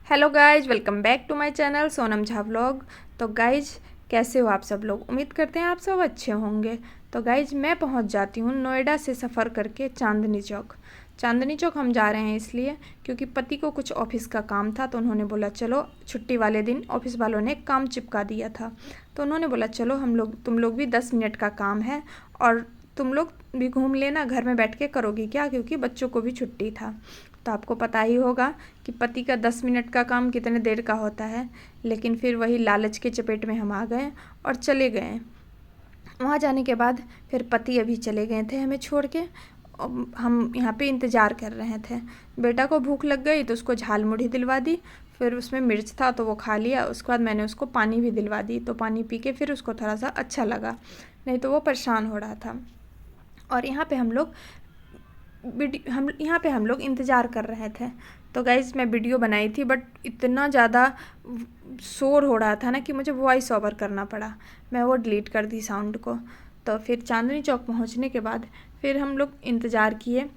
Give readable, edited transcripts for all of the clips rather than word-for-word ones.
Hello guys, welcome back to my channel Sonam Jha vlog. तो guys, कैसे हो आप सब लोग? उम्मीद करते हैं आप सब अच्छे होंगे। तो गाइज, मैं पहुंच जाती हूं नोएडा से सफ़र करके चांदनी चौक। चांदनी चौक हम जा रहे हैं इसलिए क्योंकि पति को कुछ ऑफिस का काम था, तो उन्होंने बोला चलो। छुट्टी वाले दिन ऑफिस वालों ने एक काम चिपका दिया था, तो उन्होंने बोला चलो तुम लोग भी 10 मिनट का काम है और तुम लोग भी घूम लेना, घर में बैठ के करोगी क्या, क्योंकि बच्चों को भी छुट्टी था। तो आपको पता ही होगा कि पति का 10 मिनट का काम कितने देर का होता है, लेकिन फिर वही लालच के चपेट में हम आ गए और चले गए। वहाँ जाने के बाद फिर पति अभी चले गए थे हमें छोड़ के। हम यहाँ पे इंतज़ार कर रहे थे। बेटा को भूख लग गई तो उसको झाल मुढ़ी दिलवा दी, फिर उसमें मिर्च था तो वो खा लिया। उसके बाद मैंने उसको पानी भी दिलवा दी, तो पानी पी के फिर उसको थोड़ा सा अच्छा लगा, नहीं तो वो परेशान हो रहा था। और यहाँ पे हम लोग इंतज़ार कर रहे थे। तो गाइज़, मैं वीडियो बनाई थी बट इतना ज़्यादा शोर हो रहा था ना कि मुझे वॉइस ओवर करना पड़ा। मैं वो डिलीट कर दी साउंड को। तो फिर चांदनी चौक पहुंचने के बाद फिर हम लोग इंतज़ार किए,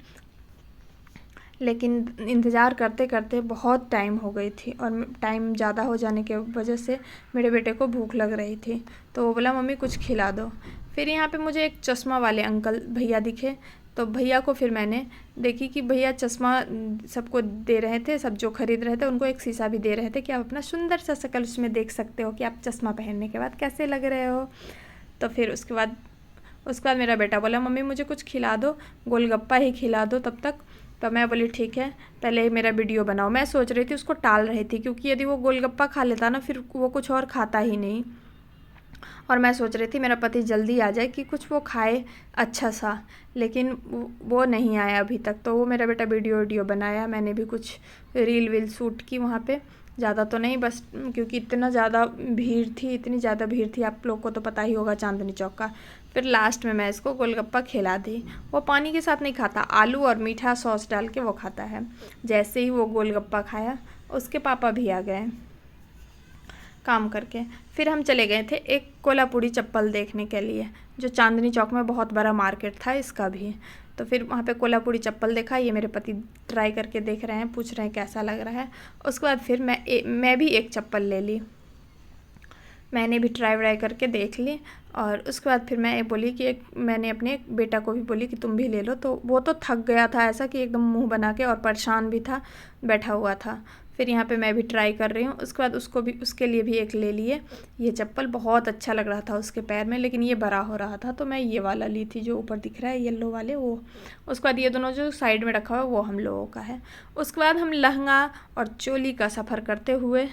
लेकिन इंतज़ार करते करते बहुत टाइम हो गई थी और टाइम ज़्यादा हो जाने के वजह से मेरे बेटे को भूख लग रही थी। तो वो बोला मम्मी कुछ खिला दो। फिर यहाँ पे मुझे एक चश्मा वाले अंकल भैया दिखे, तो भैया को फिर मैंने देखी कि भैया चश्मा सबको दे रहे थे, सब जो खरीद रहे थे उनको एक शीशा भी दे रहे थे कि आप अपना सुंदर सा शक्ल उसमें देख सकते हो कि आप चश्मा पहनने के बाद कैसे लग रहे हो। तो फिर उसके बाद मेरा बेटा बोला मम्मी मुझे कुछ खिला दो, गोलगप्पा ही खिला दो तब तक। तो मैं बोली ठीक है, पहले मेरा वीडियो बनाओ। मैं सोच रही थी, उसको टाल रही थी, क्योंकि यदि वो गोलगप्पा खा लेता ना फिर वो कुछ और खाता ही नहीं। और मैं सोच रही थी मेरा पति जल्दी आ जाए कि कुछ वो खाए अच्छा सा, लेकिन वो नहीं आया अभी तक। तो वो मेरा बेटा वीडियो बनाया, मैंने भी कुछ रील वील शूट की वहाँ पे। ज़्यादा तो नहीं, बस क्योंकि इतनी ज़्यादा भीड़ थी, आप लोग को तो पता ही होगा चांदनी चौक का। फिर लास्ट में मैं इसको गोलगप्पा खिला दी। वो पानी के साथ नहीं खाता, आलू और मीठा सॉस डाल के वो खाता है। जैसे ही वो गोलगप्पा खाया उसके पापा भी आ गए काम करके। फिर हम चले गए थे एक कोल्हापुरी चप्पल देखने के लिए, जो चांदनी चौक में बहुत बड़ा मार्केट था इसका भी। तो फिर वहाँ पे कोल्हापुरी चप्पल देखा, ये मेरे पति ट्राई करके देख रहे हैं, पूछ रहे हैं कैसा लग रहा है। उसके बाद फिर मैं भी एक चप्पल ले ली, मैंने भी ट्राई करके देख ली। और उसके बाद फिर मैं बोली कि मैंने अपने बेटा को भी बोली कि तुम भी ले लो। तो वो तो थक गया था ऐसा कि एकदम मुंह बना के, और परेशान भी था, बैठा हुआ था। फिर यहाँ पे मैं भी ट्राई कर रही हूँ। उसके बाद उसके लिए भी एक ले लिए। ये चप्पल बहुत अच्छा लग रहा था उसके पैर में, लेकिन ये बड़ा हो रहा था, तो मैं ये वाला ली थी जो ऊपर दिख रहा है येलो वाले वो। उसके बाद ये दोनों जो साइड में रखा हुआ है वो हम लोगों का है। उसके बाद हम लहंगा और चोली का सफ़र करते हुए,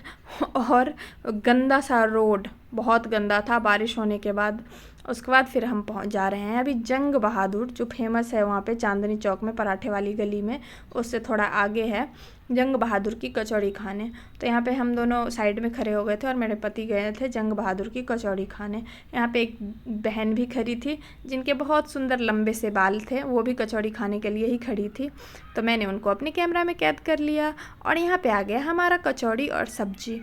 और गंदा सा रोड, बहुत गंदा था बारिश होने के बाद। उसके बाद फिर हम पहुंच जा रहे हैं अभी जंग बहादुर, जो फेमस है वहाँ पे चांदनी चौक में, पराठे वाली गली में, उससे थोड़ा आगे है जंग बहादुर की कचौड़ी खाने। तो यहाँ पे हम दोनों साइड में खड़े हो गए थे और मेरे पति गए थे जंग बहादुर की कचौड़ी खाने। यहाँ पे एक बहन भी खड़ी थी जिनके बहुत सुंदर लंबे से बाल थे, वो भी कचौड़ी खाने के लिए ही खड़ी थी। तो मैंने उनको अपने कैमरा में कैद कर लिया। और यहाँ पे आ गया हमारा कचौड़ी और सब्जी।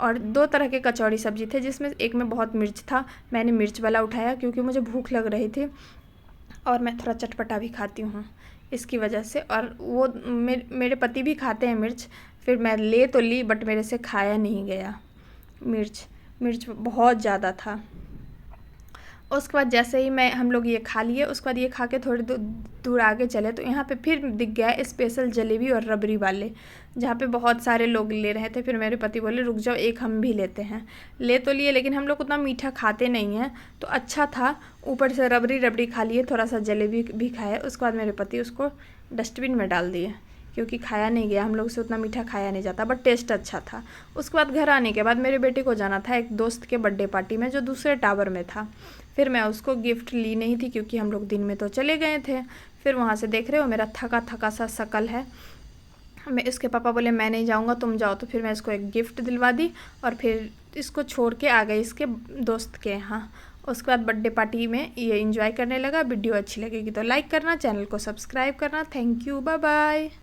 और 2 तरह के कचौड़ी सब्जी थे, जिसमें एक में बहुत मिर्च था। मैंने मिर्च वाला उठाया क्योंकि मुझे भूख लग रही थी और मैं थोड़ा चटपटा भी खाती हूँ इसकी वजह से। और वो मेरे पति भी खाते हैं मिर्च। फिर मैं ले तो ली बट मेरे से खाया नहीं गया, मिर्च बहुत ज़्यादा था। उसके बाद जैसे ही हम लोग ये खा लिए, उसके बाद ये खा के थोड़ी दूर आगे चले तो यहाँ पे फिर दिख गया स्पेशल जलेबी और रबड़ी वाले, जहाँ पे बहुत सारे लोग ले रहे थे। फिर मेरे पति बोले रुक जाओ, एक हम भी लेते हैं। ले तो लिए, लेकिन हम लोग उतना मीठा खाते नहीं हैं, तो अच्छा था। ऊपर से रबड़ी खा लिए, थोड़ा सा जलेबी भी खाया। उसके बाद मेरे पति उसको डस्टबिन में डाल दिए, क्योंकि खाया नहीं गया, हम लोग से उतना मीठा खाया नहीं जाता, बट टेस्ट अच्छा था। उसके बाद घर आने के बाद मेरे बेटे को जाना था एक दोस्त के बर्थडे पार्टी में, जो दूसरे टावर में था। फिर मैं उसको गिफ्ट ली नहीं थी क्योंकि हम लोग दिन में तो चले गए थे। फिर वहाँ से देख रहे हो मेरा थका थका सा शकल है। मैं इसके पापा बोले मैं नहीं जाऊँगा, तुम जाओ। तो फिर मैं इसको एक गिफ्ट दिलवा दी और फिर इसको छोड़ के आ गई इसके दोस्त के यहाँ। उसके बाद बर्थडे पार्टी में ये एंजॉय करने लगा। वीडियो अच्छी लगेगी तो लाइक करना, चैनल को सब्सक्राइब करना। Thank you, bye bye.